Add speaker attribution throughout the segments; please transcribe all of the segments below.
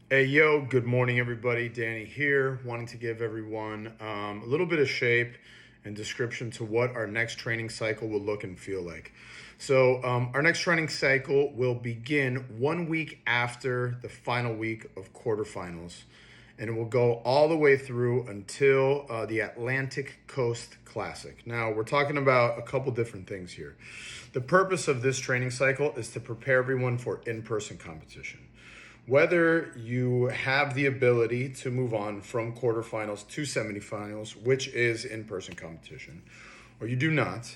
Speaker 1: Hey, yo, good morning, everybody. Danny here, wanting to give everyone a little bit of shape and description to what our next training cycle will look and feel like. So, our next training cycle will begin 1 week after the final week of quarterfinals, and it will go all the way through until the Atlantic Coast Classic. Now, we're talking about a couple different things here. The purpose of this training cycle is to prepare everyone for in-person competition. Whether you have the ability to move on from quarterfinals to semifinals, which is in-person competition, or you do not,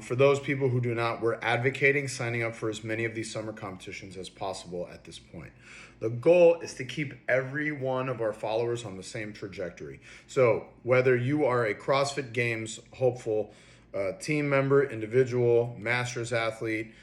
Speaker 1: for those people who do not, we're advocating signing up for as many of these summer competitions as possible at this point. The goal is to keep every one of our followers on the same trajectory. So whether you are a CrossFit Games hopeful, team member, individual, masters athlete,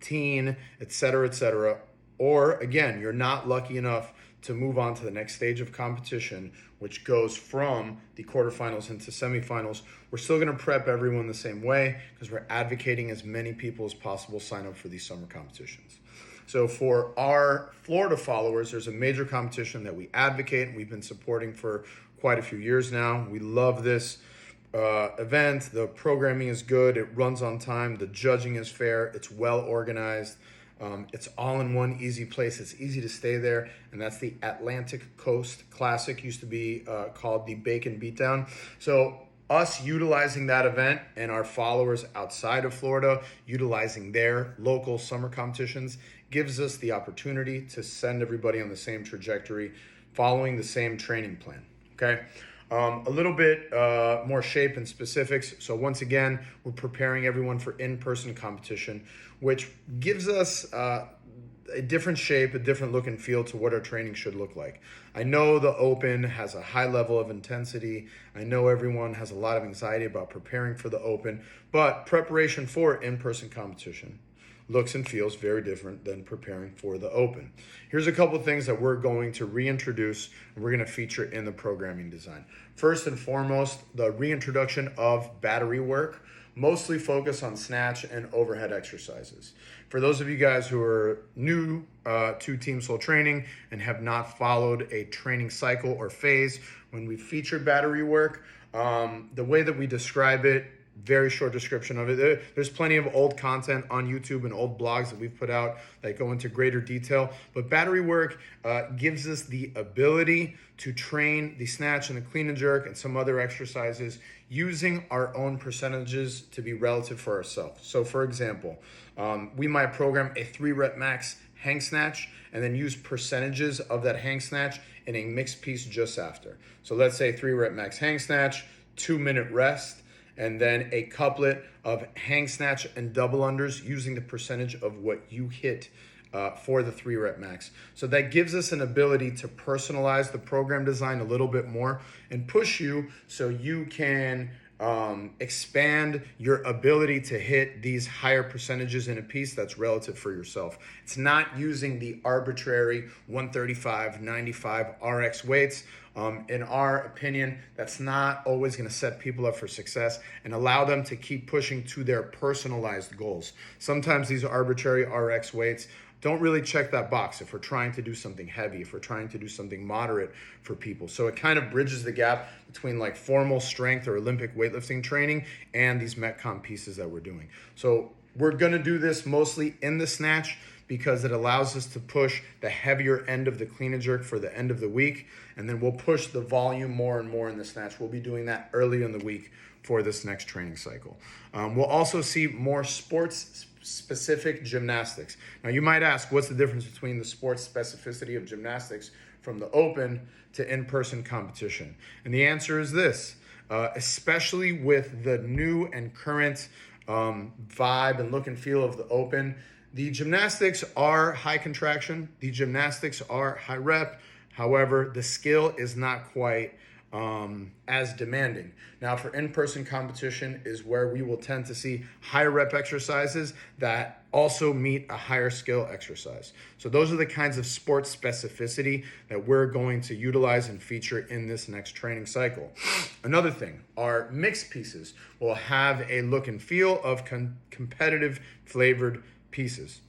Speaker 1: teen, etc., or again, you're not lucky enough to move on to the next stage of competition, which goes from the quarterfinals into semifinals, we're still going to prep everyone the same way because we're advocating as many people as possible sign up for these summer competitions. So for our Florida followers, there's a major competition that we advocate and we've been supporting for quite a few years now. We love this event. The programming is good. It runs on time. The judging is fair. It's well organized. It's all in one easy place. It's easy to stay there, and that's the Atlantic Coast Classic. Used to be called the Bacon Beatdown. So us utilizing that event and our followers outside of Florida utilizing their local summer competitions gives us the opportunity to send everybody on the same trajectory, following the same training plan. Okay. A little bit more shape and specifics. So once again, we're preparing everyone for in-person competition, which gives us a different shape, a different look and feel to what our training should look like. I know the Open has a high level of intensity. I know everyone has a lot of anxiety about preparing for the Open, but preparation for in-person competition looks and feels very different than preparing for the Open. Here's a couple things that we're going to reintroduce and we're going to feature in the programming design. First and foremost, the reintroduction of battery work, mostly focused on snatch and overhead exercises. For those of you guys who are new to Team Soul Training and have not followed a training cycle or phase, when we feature battery work, the way that we describe it, very short description of it. There's plenty of old content on YouTube and old blogs that we've put out that go into greater detail. But battery work gives us the ability to train the snatch and the clean and jerk and some other exercises using our own percentages to be relative for ourselves. So for example, we might program a 3-rep max hang snatch and then use percentages of that hang snatch in a mixed piece just after. So let's say 3-rep max hang snatch, 2-minute rest, and then a couplet of hang snatch and double unders using the percentage of what you hit for the 3-rep max. So that gives us an ability to personalize the program design a little bit more and push you so you can expand your ability to hit these higher percentages in a piece that's relative for yourself. It's not using the arbitrary 135, 95 RX weights. In our opinion, that's not always going to set people up for success and allow them to keep pushing to their personalized goals. Sometimes these arbitrary RX weights don't really check that box if we're trying to do something heavy, if we're trying to do something moderate for people. So it kind of bridges the gap between like formal strength or Olympic weightlifting training and these Metcon pieces that we're doing. So we're going to do this mostly in the snatch because it allows us to push the heavier end of the clean and jerk for the end of the week. And then we'll push the volume more and more in the snatch. We'll be doing that early in the week for this next training cycle. We'll also see more sports specific gymnastics. Now you might ask, what's the difference between the sports specificity of gymnastics from the Open to in-person competition? And the answer is this, especially with the new and current vibe and look and feel of the Open, the gymnastics are high contraction, the gymnastics are high rep. However, the skill is not quite as demanding. Now for in-person competition is where we will tend to see higher rep exercises that also meet a higher skill exercise. So those are the kinds of sports specificity that we're going to utilize and feature in this next training cycle. Another thing, our mixed pieces will have a look and feel of competitive flavored pieces.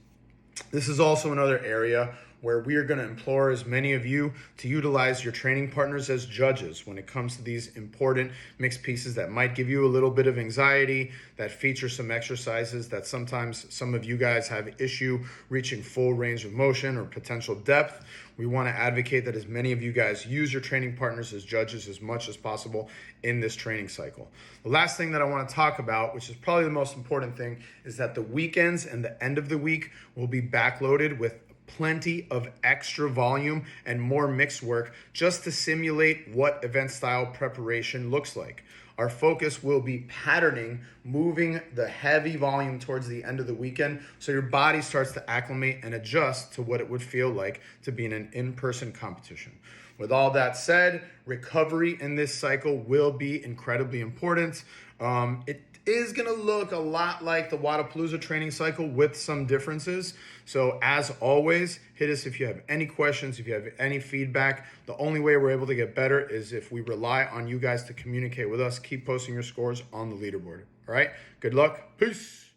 Speaker 1: This is also another area where we are going to implore as many of you to utilize your training partners as judges when it comes to these important mixed pieces that might give you a little bit of anxiety, that feature some exercises that sometimes some of you guys have issue reaching full range of motion or potential depth. We want to advocate that as many of you guys use your training partners as judges as much as possible in this training cycle. The last thing that I want to talk about, which is probably the most important thing, is that the weekends and the end of the week will be backloaded with plenty of extra volume and more mixed work just to simulate what event style preparation looks like. Our focus will be patterning, moving the heavy volume towards the end of the weekend so your body starts to acclimate and adjust to what it would feel like to be in an in-person competition. With all that said, recovery in this cycle will be incredibly important. It is going to look a lot like the Wodapalooza training cycle with some differences. So as always, hit us if you have any questions, if you have any feedback. The only way we're able to get better is if we rely on you guys to communicate with us. Keep posting your scores on the leaderboard. All right, good luck. Peace.